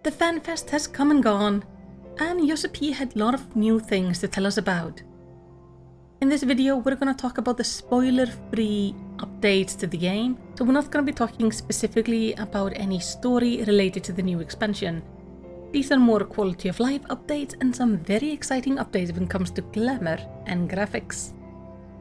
The Fanfest has come and gone, and yoshi-p had a lot of new things to tell us about. In this video, we're going to talk about the spoiler-free updates to the game, so we're not going to be talking specifically about any story related to the new expansion. These are more quality of life updates and some very exciting updates when it comes to glamour and graphics.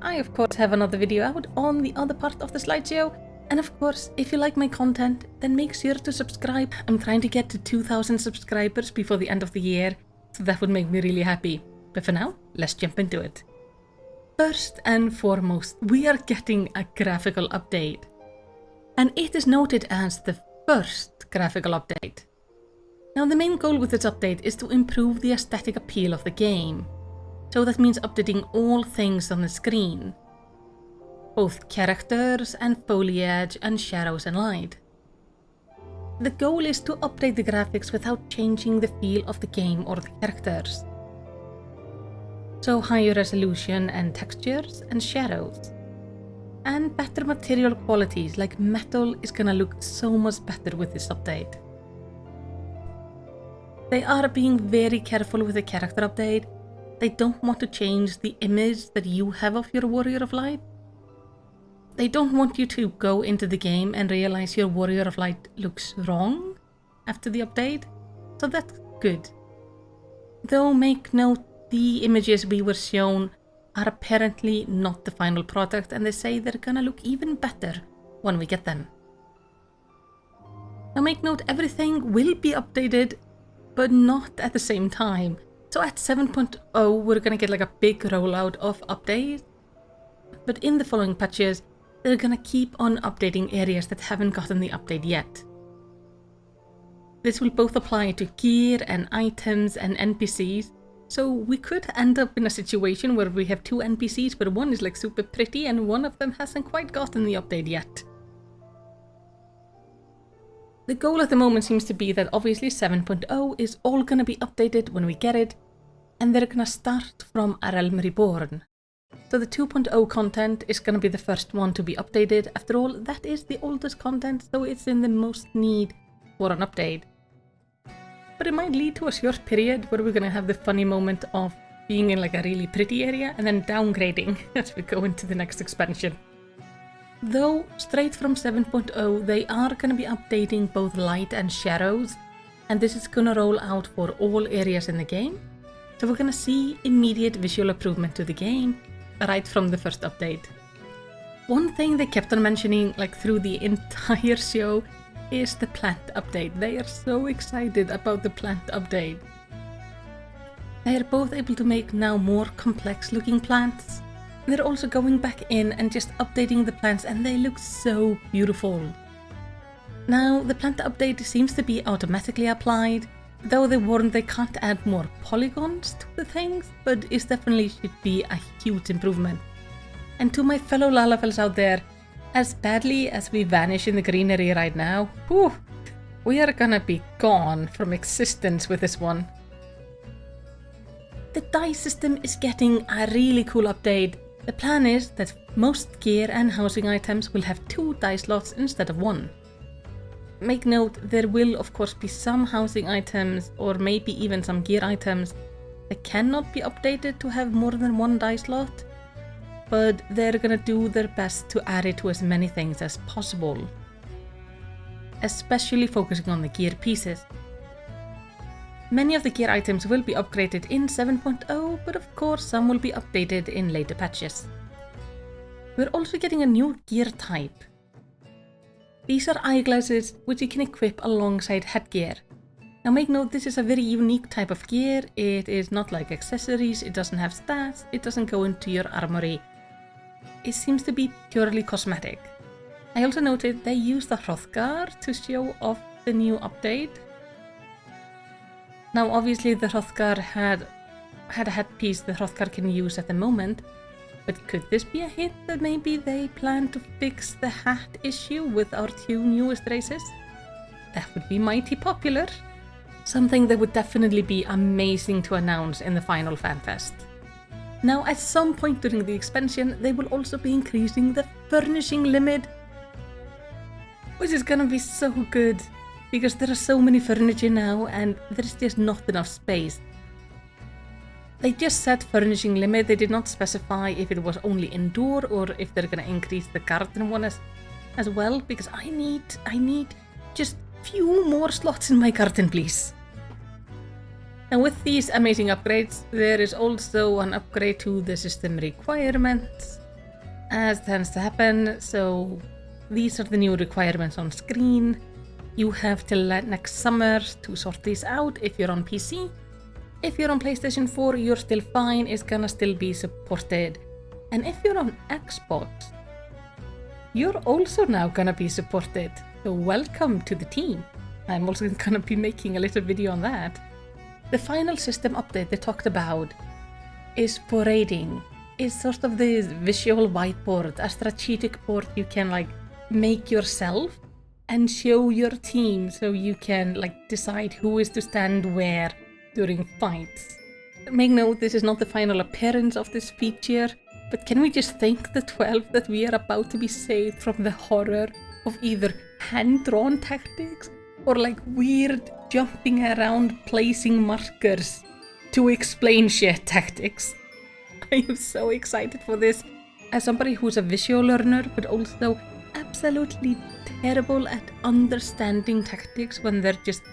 I of course have another video out on the other part of the slideshow, and of course if you like my content then make sure to subscribe. I'm trying to get to 2,000 subscribers before the end of the year, so that would make me really happy. But for now, let's jump into it. First and foremost, we are getting a graphical update, and it is noted as the first graphical update. Now the main goal with this update is to improve the aesthetic appeal of the game. So that means updating all things on the screen. Both characters and foliage and shadows and light. The goal is to update the graphics without changing the feel of the game or the characters. So higher resolution and textures and shadows. And better material qualities, like metal is gonna look so much better with this update. They are being very careful with the character update. They don't want to change the image that you have of your Warrior of Light. They don't want you to go into the game and realize your Warrior of Light looks wrong after the update, so that's good. Though make note, the images we were shown are apparently not the final product, and they say they're gonna look even better when we get them. Now make note, everything will be updated, but not at the same time. So at 7.0 we're gonna get like a big rollout of updates, but in the following patches they're gonna keep on updating areas that haven't gotten the update yet. This will both apply to gear and items and NPCs, so we could end up in a situation where we have two NPCs, but one is like super pretty and one of them hasn't quite gotten the update yet. The goal at the moment seems to be that obviously 7.0 is all gonna be updated when we get it, and they're gonna start from A Realm Reborn. So the 2.0 content is gonna be the first one to be updated. After all, that is the oldest content, so it's in the most need for an update. But it might lead to a short period where we're gonna have the funny moment of being in like a really pretty area and then downgrading as we go into the next expansion. Though, straight from 7.0, they are going to be updating both light and shadows, and this is going to roll out for all areas in the game. So we're going to see immediate visual improvement to the game, right from the first update. One thing they kept on mentioning like through the entire show is the plant update. They are so excited about the plant update. They are both able to make now more complex looking plants. They're also going back in and just updating the plants, and they look so beautiful. Now, the plant update seems to be automatically applied, though they warned they can't add more polygons to the things, but it definitely should be a huge improvement. And to my fellow Lalafels out there, as badly as we vanish in the greenery right now, whew, we are gonna be gone from existence with this one. The dice system is getting a really cool update. The plan is that most gear and housing items will have 2 dice slots instead of 1. Make note, there will of course be some housing items or maybe even some gear items that cannot be updated to have more than 1 dice slot, but they're gonna do their best to add it to as many things as possible, especially focusing on the gear pieces. Many of the gear items will be upgraded in 7.0, but of course some will be updated in later patches. We're also getting a new gear type. These are eyeglasses which you can equip alongside headgear. Now make note, this is a very unique type of gear. It is not like accessories, it doesn't have stats, it doesn't go into your armory. It seems to be purely cosmetic. I also noted they used the Hrothgar to show off the new update. Now obviously the Hrothgar had a headpiece the Hrothgar can use at the moment, but could this be a hint that maybe they plan to fix the hat issue with our 2 newest races? That would be mighty popular. Something that would definitely be amazing to announce in the final Fanfest. Now at some point during the expansion they will also be increasing the furnishing limit, which is gonna be so good. because there are so many furniture now and there's just not enough space. They just set furnishing limit. They did not specify if it was only indoor or if they're gonna increase the garden one as well, because I need just few more slots in my garden, please. And with these amazing upgrades, there is also an upgrade to the system requirements, as tends to happen. So these are the new requirements on screen. You have till next summer to sort these out if you're on PC. If you're on PlayStation 4, you're still fine, it's gonna still be supported. And if you're on Xbox, you're also now gonna be supported. So welcome to the team. I'm also gonna be making a little video on that. The final system update they talked about is for raiding. It's sort of this visual whiteboard, a strategic board you can like make yourself and show your team so you can like decide who is to stand where during fights. Make note, this is not the final appearance of this feature, but can we just thank the 12 that we are about to be saved from the horror of either hand-drawn tactics or like weird jumping around placing markers to explain shit tactics. I am so excited for this. As somebody who's a visual learner but also absolutely terrible at understanding tactics when they're just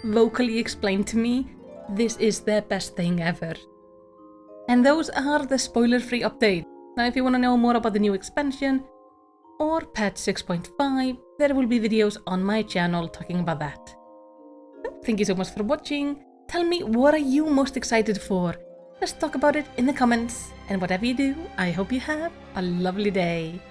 vocally explained to me, this is the best thing ever. And those are the spoiler-free updates. Now if you want to know more about the new expansion or patch 6.5, there will be videos on my channel talking about that. Thank you so much for watching. Tell me, what are you most excited for? Let's talk about it in the comments. And whatever you do, I hope you have a lovely day.